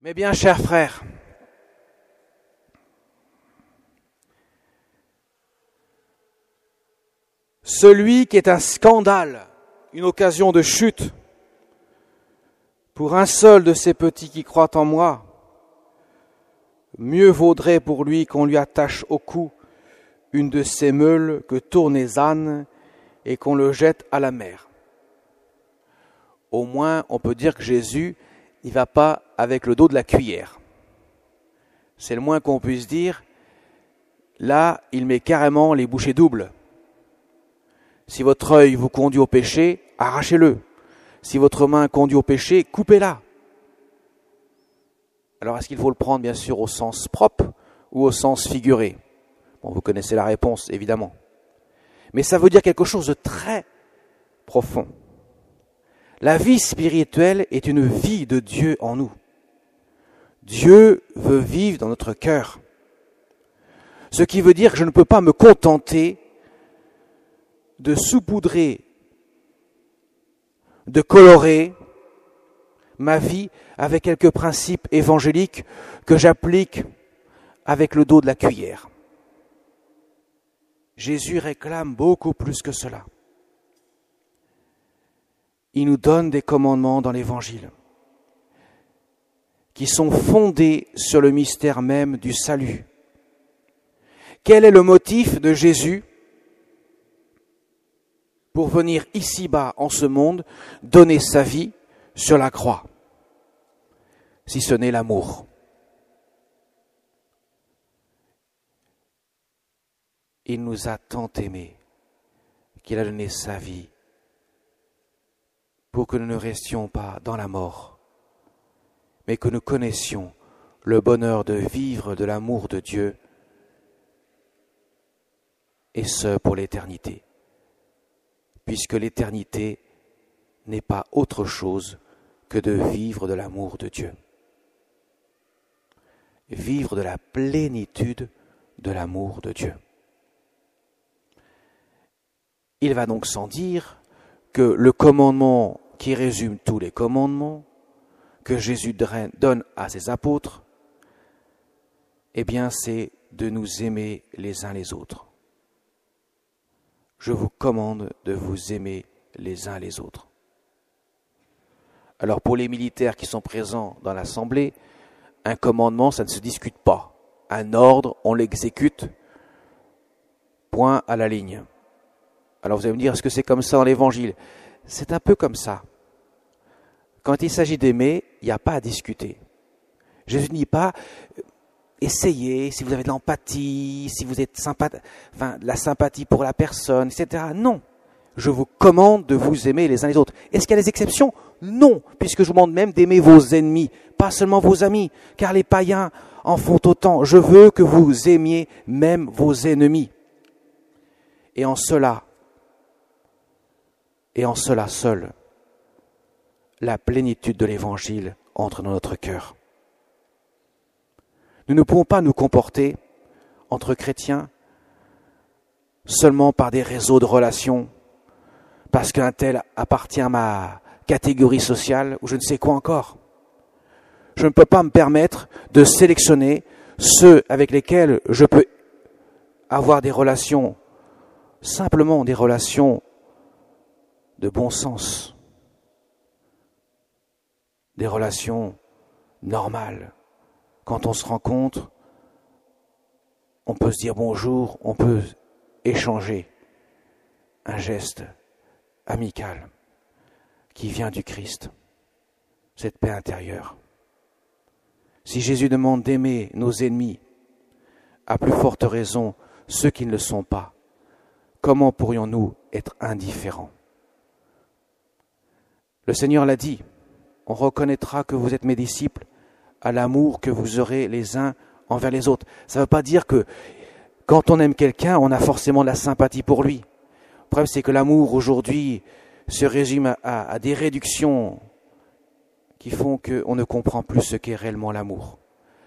Mes bien chers frères, celui qui est un scandale, une occasion de chute, pour un seul de ces petits qui croient en moi, mieux vaudrait pour lui qu'on lui attache au cou une de ces meules que tournent les ânes et qu'on le jette à la mer. Au moins, on peut dire que Jésus, il ne va pas avec le dos de la cuillère. C'est le moins qu'on puisse dire. Là, il met carrément les bouchées doubles. Si votre œil vous conduit au péché, arrachez-le. Si votre main conduit au péché, coupez-la. Alors, est-ce qu'il faut le prendre, bien sûr, au sens propre ou au sens figuré ? Bon, vous connaissez la réponse, évidemment. Mais ça veut dire quelque chose de très profond. La vie spirituelle est une vie de Dieu en nous. Dieu veut vivre dans notre cœur. Ce qui veut dire que je ne peux pas me contenter de saupoudrer, de colorer ma vie avec quelques principes évangéliques que j'applique avec le dos de la cuillère. Jésus réclame beaucoup plus que cela. Il nous donne des commandements dans l'Évangile qui sont fondés sur le mystère même du salut. Quel est le motif de Jésus pour venir ici-bas en ce monde donner sa vie sur la croix, si ce n'est l'amour? Il nous a tant aimés qu'il a donné sa vie pour que nous ne restions pas dans la mort, mais que nous connaissions le bonheur de vivre de l'amour de Dieu, et ce pour l'éternité, puisque l'éternité n'est pas autre chose que de vivre de l'amour de Dieu, vivre de la plénitude de l'amour de Dieu. Il va donc sans dire que le commandement qui résume tous les commandements que Jésus donne à ses apôtres, eh bien c'est de nous aimer les uns les autres. Je vous commande de vous aimer les uns les autres. Alors pour les militaires qui sont présents dans l'Assemblée, un commandement, ça ne se discute pas. Un ordre, on l'exécute, point à la ligne. Alors vous allez me dire, est-ce que c'est comme ça dans l'Évangile ? C'est un peu comme ça. Quand il s'agit d'aimer, il n'y a pas à discuter. Jésus ne dit pas, essayez, si vous avez de l'empathie, si vous êtes de la sympathie pour la personne, etc. Non, je vous commande de vous aimer les uns les autres. Est-ce qu'il y a des exceptions ? Non, puisque je vous demande même d'aimer vos ennemis, pas seulement vos amis, car les païens en font autant. Je veux que vous aimiez même vos ennemis. Et en cela seul, la plénitude de l'Évangile entre dans notre cœur. Nous ne pouvons pas nous comporter entre chrétiens seulement par des réseaux de relations, parce qu'un tel appartient à ma catégorie sociale ou je ne sais quoi encore. Je ne peux pas me permettre de sélectionner ceux avec lesquels je peux avoir des relations, simplement des relations de bon sens, des relations normales. Quand on se rencontre, on peut se dire bonjour, on peut échanger un geste amical qui vient du Christ, cette paix intérieure. Si Jésus demande d'aimer nos ennemis, à plus forte raison ceux qui ne le sont pas, comment pourrions-nous être indifférents ? Le Seigneur l'a dit, on reconnaîtra que vous êtes mes disciples à l'amour que vous aurez les uns envers les autres. Ça ne veut pas dire que quand on aime quelqu'un, on a forcément de la sympathie pour lui. Le problème, c'est que l'amour aujourd'hui se résume à des réductions qui font qu'on ne comprend plus ce qu'est réellement l'amour.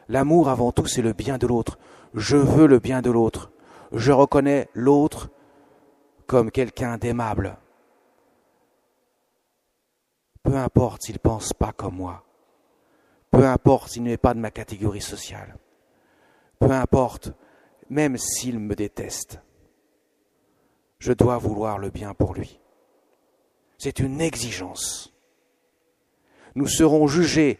L'amour, avant tout, c'est le bien de l'autre. Je veux le bien de l'autre. Je reconnais l'autre comme quelqu'un d'aimable. Peu importe s'il ne pense pas comme moi. peu importe s'il n'est pas de ma catégorie sociale, peu importe, même s'il me déteste, je dois vouloir le bien pour lui. C'est une exigence. Nous serons jugés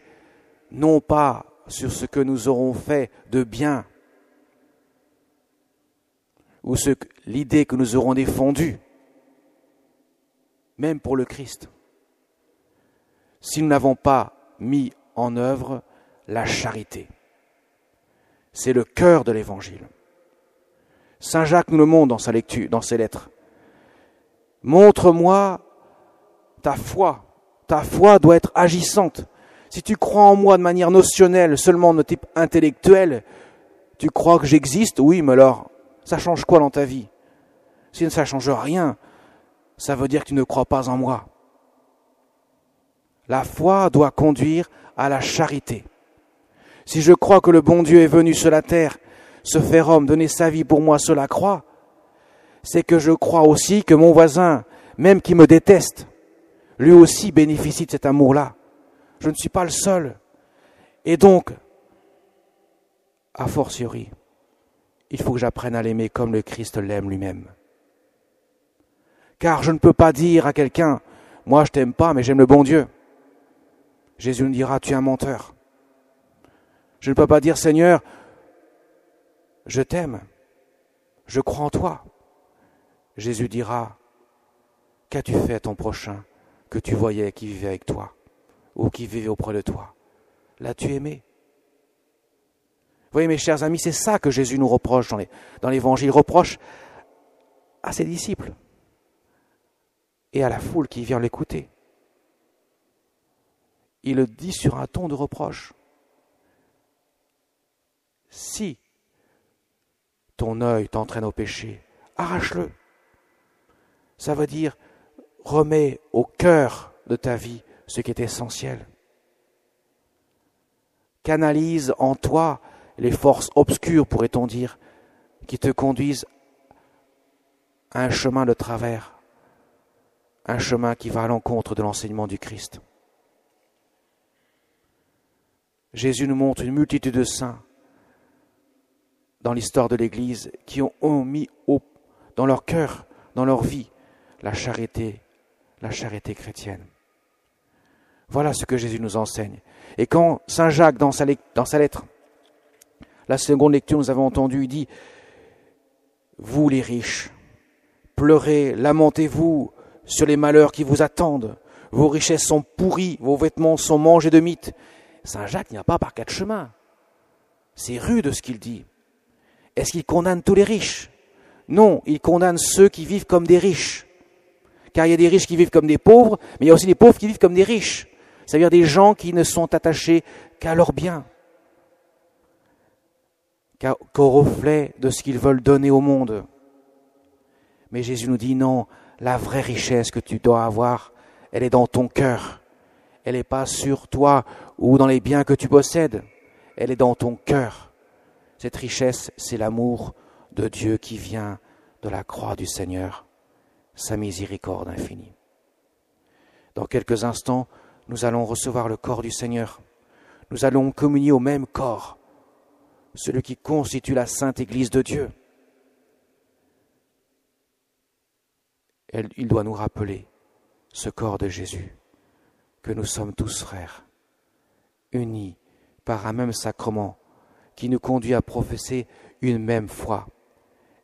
non pas sur ce que nous aurons fait de bien ou l'idée que nous aurons défendue, même pour le Christ, si nous n'avons pas mis en œuvre la charité. C'est le cœur de l'Évangile. Saint Jacques nous le montre dans sa lecture, dans ses lettres. Montre-moi ta foi. Ta foi doit être agissante. Si tu crois en moi de manière notionnelle, seulement de type intellectuel, tu crois que j'existe? Oui, mais alors, ça change quoi dans ta vie? Si ça ne change rien, ça veut dire que tu ne crois pas en moi. La foi doit conduire à la charité. Si je crois que le bon Dieu est venu sur la terre, se faire homme, donner sa vie pour moi sur la croix, c'est que je crois aussi que mon voisin, même qui me déteste, lui aussi bénéficie de cet amour-là. Je ne suis pas le seul. Et donc, a fortiori, il faut que j'apprenne à l'aimer comme le Christ l'aime lui-même. Car je ne peux pas dire à quelqu'un, moi je t'aime pas, mais j'aime le bon Dieu. Jésus nous dira, tu es un menteur. Je ne peux pas dire, Seigneur, je t'aime, je crois en toi. Jésus dira, qu'as-tu fait à ton prochain que tu voyais qui vivait avec toi ou qui vivait auprès de toi? L'as-tu aimé? Vous voyez, mes chers amis, c'est ça que Jésus nous reproche dans l'Évangile. Il reproche à ses disciples et à la foule qui vient l'écouter. Il le dit sur un ton de reproche. Si ton œil t'entraîne au péché, arrache-le. Ça veut dire, remets au cœur de ta vie ce qui est essentiel. Canalise en toi les forces obscures, pourrait-on dire, qui te conduisent à un chemin de travers, un chemin qui va à l'encontre de l'enseignement du Christ. Jésus nous montre une multitude de saints dans l'histoire de l'Église qui ont mis dans leur cœur, dans leur vie, la charité chrétienne. Voilà ce que Jésus nous enseigne. Et quand Saint Jacques, dans sa lettre, la seconde lecture, nous avons entendu, il dit « Vous les riches, pleurez, lamentez-vous sur les malheurs qui vous attendent. Vos richesses sont pourries, vos vêtements sont mangés de mites. » Saint Jacques n'y a pas par quatre chemins. C'est rude ce qu'il dit. Est-ce qu'il condamne tous les riches? Non, il condamne ceux qui vivent comme des riches. Car il y a des riches qui vivent comme des pauvres, mais il y a aussi des pauvres qui vivent comme des riches. C'est-à-dire des gens qui ne sont attachés qu'à leurs biens, qu'au reflet de ce qu'ils veulent donner au monde. Mais Jésus nous dit non, la vraie richesse que tu dois avoir, elle est dans ton cœur. Elle n'est pas sur toi ou dans les biens que tu possèdes. Elle est dans ton cœur. Cette richesse, c'est l'amour de Dieu qui vient de la croix du Seigneur, sa miséricorde infinie. Dans quelques instants, nous allons recevoir le corps du Seigneur. Nous allons communier au même corps, celui qui constitue la sainte Église de Dieu. Il doit nous rappeler, ce corps de Jésus, que nous sommes tous frères, unis par un même sacrement qui nous conduit à professer une même foi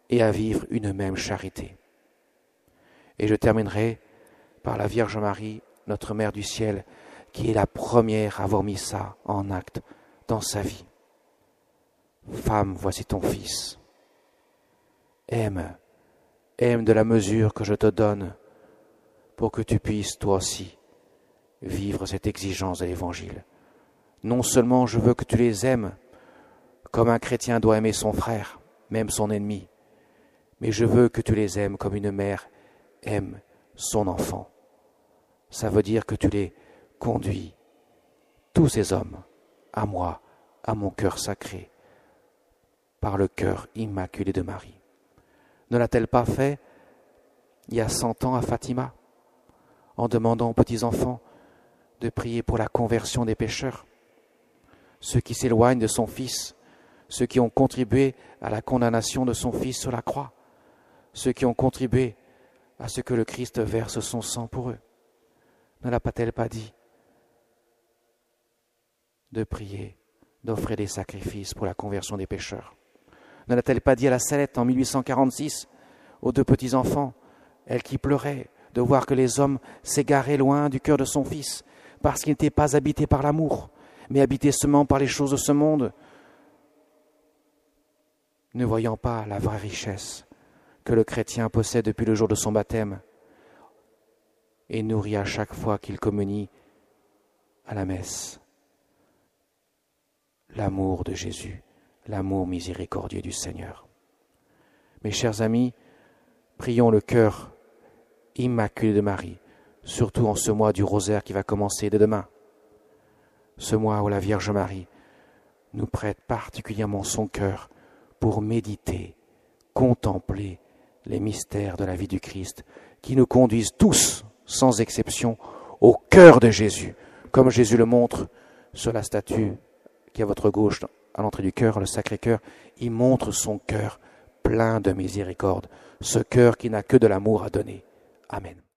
et à vivre une même charité. Et je terminerai par la Vierge Marie, notre Mère du ciel, qui est la première à avoir mis ça en acte dans sa vie. Femme, voici ton fils. Aime de la mesure que je te donne pour que tu puisses toi aussi vivre cette exigence de l'Évangile. Non seulement je veux que tu les aimes comme un chrétien doit aimer son frère, même son ennemi, mais je veux que tu les aimes comme une mère aime son enfant. Ça veut dire que tu les conduis, tous ces hommes, à moi, à mon cœur sacré, par le cœur immaculé de Marie. Ne l'a-t-elle pas fait il y a 100 ans à Fatima, en demandant aux petits-enfants de prier pour la conversion des pécheurs? ceux qui s'éloignent de son Fils, ceux qui ont contribué à la condamnation de son Fils sur la croix, ceux qui ont contribué à ce que le Christ verse son sang pour eux. Ne l'a-t-elle pas dit de prier, d'offrir des sacrifices pour la conversion des pécheurs? Ne l'a-t-elle pas dit à la Salette en 1846 aux 2 petits-enfants, elle qui pleurait de voir que les hommes s'égaraient loin du cœur de son Fils, parce qu'il n'était pas habité par l'amour, mais habité seulement par les choses de ce monde, ne voyant pas la vraie richesse que le chrétien possède depuis le jour de son baptême et nourrit à chaque fois qu'il communie à la messe. L'amour de Jésus, l'amour miséricordieux du Seigneur. Mes chers amis, prions le cœur immaculé de Marie, surtout en ce mois du rosaire qui va commencer dès demain. Ce mois où la Vierge Marie nous prête particulièrement son cœur pour méditer, contempler les mystères de la vie du Christ qui nous conduisent tous, sans exception, au cœur de Jésus, comme Jésus le montre sur la statue qui est à votre gauche, à l'entrée du cœur, le Sacré-Cœur. Il montre son cœur plein de miséricorde, ce cœur qui n'a que de l'amour à donner. Amen.